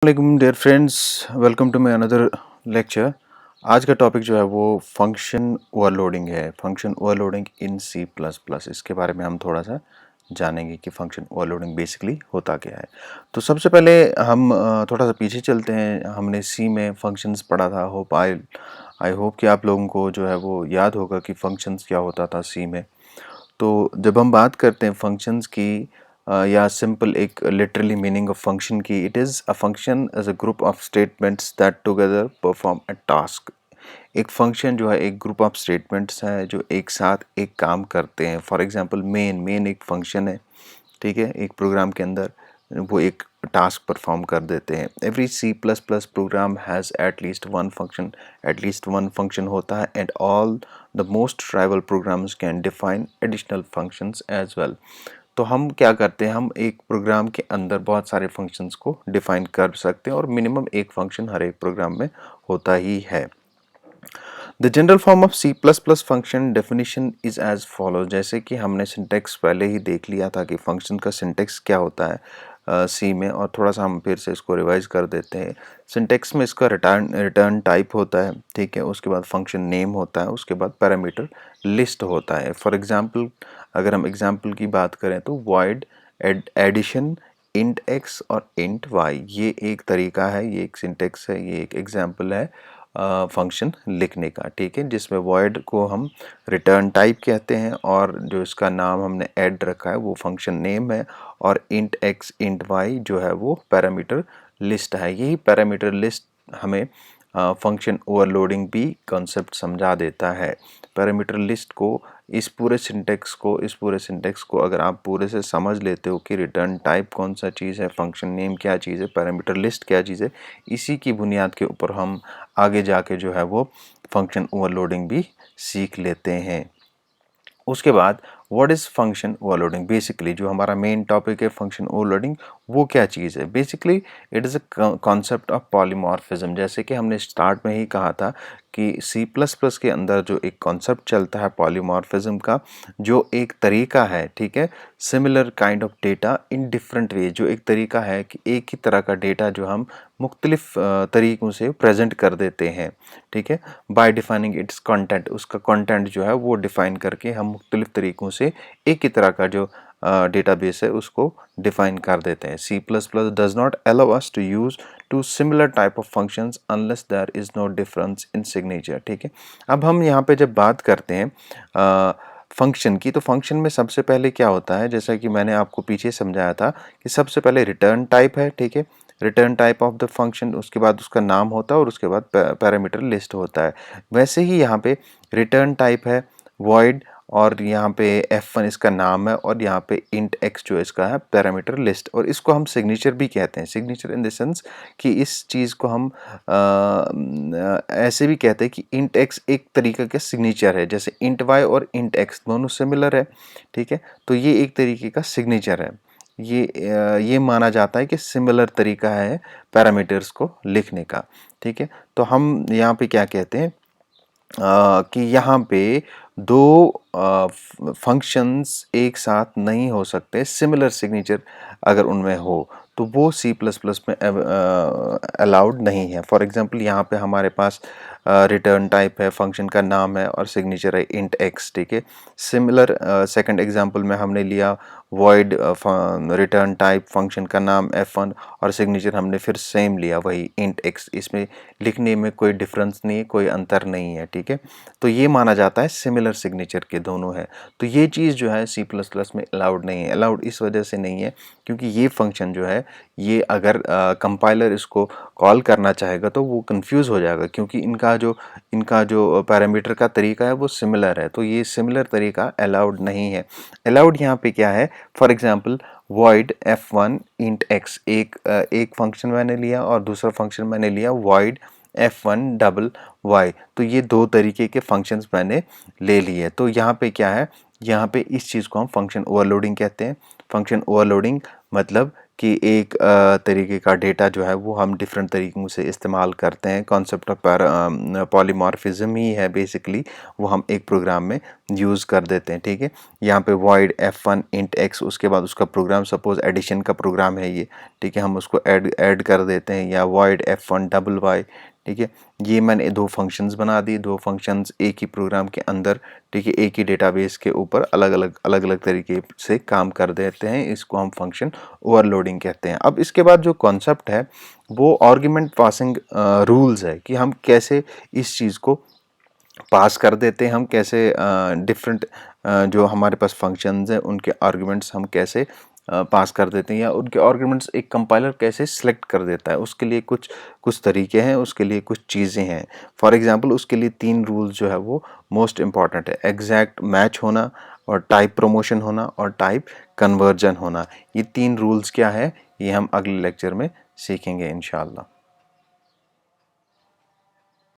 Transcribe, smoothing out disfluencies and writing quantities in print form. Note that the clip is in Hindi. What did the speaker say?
वालेकुम dear friends, welcome to my another lecture. आज का टॉपिक जो है वो फंक्शन ओवरलोडिंग है। Function overloading in C plus plus, इसके बारे में हम थोड़ा सा जानेंगे कि फंक्शन ओवरलोडिंग बेसिकली होता क्या है। तो सबसे पहले हम थोड़ा सा पीछे चलते हैं। हमने सी में फंक्शंस पढ़ा था। आई होप कि आप लोगों को जो है वो याद होगा कि फंक्शंस क्या होता था सी में। तो जब हम बात करते हैं फंक्शंस की या सिंपल एक लिटरली मीनिंग ऑफ फंक्शन की, it is a function as a group of statements that together perform a task. एक फंक्शन जो है एक ग्रुप ऑफ स्टेटमेंट्स है जो एक साथ एक काम करते हैं। फॉर एग्जांपल मेन एक फंक्शन है, ठीक है, एक प्रोग्राम के अंदर वो एक टास्क परफॉर्म कर देते हैं। Every C plus plus program has at least one function होता है, and all the most trivial programs can define additional functions as well. तो हम क्या करते हैं, हम एक प्रोग्राम के अंदर बहुत सारे फंक्शंस को डिफाइन कर सकते हैं और मिनिमम एक फंक्शन हर एक प्रोग्राम में होता ही है। The general form of C plus plus function definition is as follow. जैसे कि हमने सिंटेक्स पहले ही देख लिया था कि फंक्शन का सिंटेक्स क्या होता है सी में, और थोड़ा सा हम फिर से इसको रिवाइज कर देते हैं। सिंटेक्स में इसका रिटर्न टाइप होता है, ठीक है, उसके बाद फंक्शन नेम होता है, उसके बाद पैरामीटर लिस्ट होता है। फॉर एग्जांपल, अगर हम एग्जांपल की बात करें तो वॉइड एडिशन इंट एक्स और इंट वाई, ये एक तरीका है, ये एक सिंटेक्स है, ये एक एग्जांपल है फंक्शन लिखने का, ठीक है, जिसमें वॉइड को हम रिटर्न टाइप कहते हैं और जो इसका नाम हमने ऐड रखा है वो फंक्शन नेम है, और इंट एक्स इंट वाई जो है वो पैरामीटर लिस्ट है। यही पैरामीटर लिस्ट हमें फंक्शन ओवरलोडिंग भी कॉन्सेप्ट समझा देता है। पैरामीटर लिस्ट को, इस पूरे सिंटेक्स को अगर आप पूरे से समझ लेते हो कि रिटर्न टाइप कौन सा चीज़ है, फंक्शन नेम क्या चीज़ है, पैरामीटर लिस्ट क्या चीज़ है, इसी की बुनियाद के ऊपर हम आगे जाके जो है वो फंक्शन ओवरलोडिंग भी सीख लेते हैं। उसके बाद what is function overloading. Basically जो हमारा मेन टॉपिक है फंक्शन ओवरलोडिंग, वो क्या चीज़ है। Basically it is a concept of polymorphism. जैसे कि हमने स्टार्ट में ही कहा था कि सी प्लस प्लस के अंदर जो एक कॉन्सेप्ट चलता है पॉलीमॉर्फिज्म का, जो एक तरीका है, ठीक है, similar kind of data in different way, जो एक तरीका है कि एक ही तरह का डेटा जो हम मुख्तलिफ तरीक़ों से प्रेजेंट कर देते हैं, ठीक है, बाय डिफाइनिंग इट्स कंटेंट। उसका कंटेंट जो है वो डिफ़ाइन करके हम मुख्तलिफ तरीक़ों से एक ही तरह का जो डेटाबेस है उसको डिफ़ाइन कर देते हैं। C plus plus does not allow us to use two similar type of functions unless there is no difference in signature, ठीक है। अब हम यहाँ पे जब बात करते हैं फंक्शन की, तो फंक्शन में सबसे पहले क्या होता है, जैसा कि मैंने आपको पीछे समझाया था कि सबसे पहले रिटर्न टाइप है, ठीक है, return type of the function, उसके बाद उसका नाम होता है और उसके बाद पैरामीटर लिस्ट होता है। वैसे ही यहाँ पे रिटर्न टाइप है वॉइड, और यहाँ पे f1 इसका नाम है, और यहाँ पे इंट x जो इसका है पैरामीटर लिस्ट, और इसको हम सिग्नेचर भी कहते हैं। सिग्नेचर इन द सेंस कि इस चीज़ को हम ऐसे भी कहते हैं कि इंट x एक तरीके का सिग्नेचर है, जैसे इंट y और इंट x दोनों सिमिलर है, ठीक है, तो ये एक तरीके का सिग्नेचर है। ये माना जाता है कि सिमिलर तरीका है पैरामीटर्स को लिखने का, ठीक है। तो हम यहाँ पे क्या कहते हैं कि यहाँ पे दो फंक्शंस एक साथ नहीं हो सकते, सिमिलर सिग्नेचर अगर उनमें हो तो वो सी प्लस प्लस में अलाउड नहीं है। फॉर एग्जांपल यहाँ पे हमारे पास रिटर्न टाइप है, फंक्शन का नाम है और सिग्नेचर है इंट एक्स, ठीक है। सिमिलर सेकंड एग्जांपल में हमने लिया वॉइड रिटर्न टाइप, फंक्शन का नाम f1 और सिग्नेचर हमने फिर सेम लिया वही इंट x। इसमें लिखने में कोई डिफरेंस नहीं है, कोई अंतर नहीं है, ठीक है। तो ये माना जाता है सिमिलर सिग्नेचर के दोनों है। तो ये चीज़ जो है सी प्लस प्लस में अलाउड नहीं है। अलाउड इस वजह से नहीं है क्योंकि ये फंक्शन जो है, ये अगर कंपाइलर इसको कॉल करना चाहेगा तो वो कंफ्यूज हो जाएगा, क्योंकि इनका जो पैरामीटर का तरीका है वो सिमिलर है। तो ये सिमिलर तरीका अलाउड नहीं है। अलाउड यहाँ पे क्या है, for example void f1 int x, एक फंक्शन मैंने लिया और दूसरा फंक्शन मैंने लिया void f1 डबल y, तो ये दो तरीके के फंक्शंस मैंने ले लिए। तो यहाँ पे क्या है, यहाँ पे इस चीज़ को हम फंक्शन ओवरलोडिंग कहते हैं। फंक्शन ओवरलोडिंग मतलब कि एक तरीके का डेटा जो है वो हम डिफरेंट तरीक़ों से इस्तेमाल करते हैं। कॉन्सेप्ट ऑफ पॉलीमॉर्फिज्म ही है बेसिकली, वो हम एक प्रोग्राम में यूज़ कर देते हैं। ठीक है, यहाँ पे void f1 int x, उसके बाद उसका प्रोग्राम सपोज एडिशन का प्रोग्राम है ये, ठीक है, हम उसको ऐड कर देते हैं, या void f1 डबल y। ठीक है, ये मैंने दो फंक्शंस बना दी, दो फंक्शंस एक ही प्रोग्राम के अंदर, ठीक है, एक ही डेटाबेस के ऊपर अलग अलग तरीके से काम कर देते हैं। इसको हम फंक्शन ओवरलोडिंग कहते हैं। अब इसके बाद जो कॉन्सेप्ट है वो आर्गुमेंट पासिंग रूल्स है, कि हम कैसे इस चीज़ को पास कर देते हैं, हम कैसे डिफरेंट जो हमारे पास फंक्शंस हैं उनके आर्गुमेंट्स हम कैसे पास कर देते हैं, या उनके आर्गुमेंट्स एक कंपाइलर कैसे सिलेक्ट कर देता है। उसके लिए कुछ तरीके हैं, उसके लिए कुछ चीज़ें हैं। फॉर एग्जांपल उसके लिए 3 रूल्स जो है वो मोस्ट इम्पॉर्टेंट है। एग्जैक्ट मैच होना, और टाइप प्रमोशन होना, और टाइप कन्वर्जन होना। ये 3 रूल्स क्या है, ये हम अगले लेक्चर में सीखेंगे इंशाल्लाह।